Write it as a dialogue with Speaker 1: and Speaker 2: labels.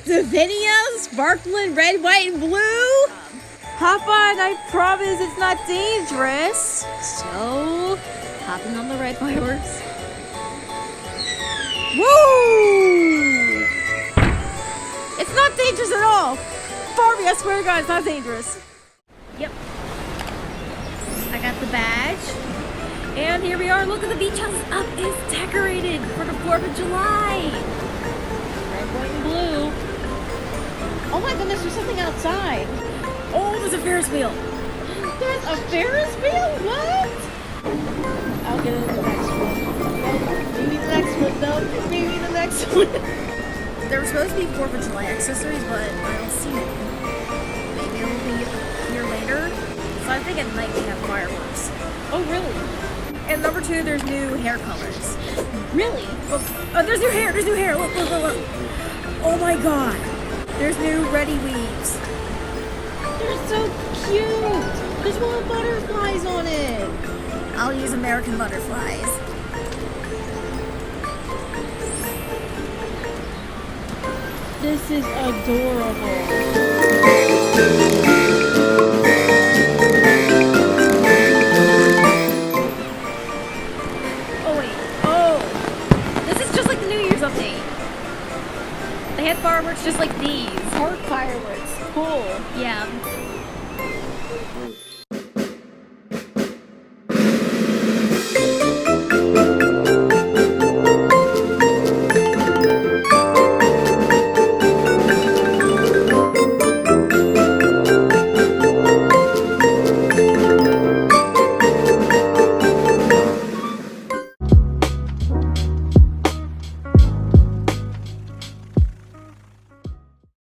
Speaker 1: Davinia, sparkling red, white, and blue.
Speaker 2: Hop on, I promise it's not dangerous.
Speaker 1: So, hopping on the red fireworks.
Speaker 2: Woo! It's not dangerous at all. Barbie, I swear to God, it's not dangerous.
Speaker 1: Yep. I got the badge. And here we are. Look at the beach house up. It's decorated for the 4th of July. Red, white, and blue. Oh my goodness, there's something outside. Oh, there's a Ferris wheel. There's a Ferris wheel? What? I'll get it in the next one. Maybe the next one, though. Maybe the next one. There were supposed to be 4th of July accessories, but I don't see any. Maybe it'll be here later. So I think at night we have fireworks. Oh, really? And number 2, there's new hair colors. Really? Oh, there's new hair. There's new hair. Look, look, look, look. Oh my God. There's new ready weaves. They're so cute. There's little butterflies on it. I'll use American butterflies. This is adorable. Update. They had fireworks just like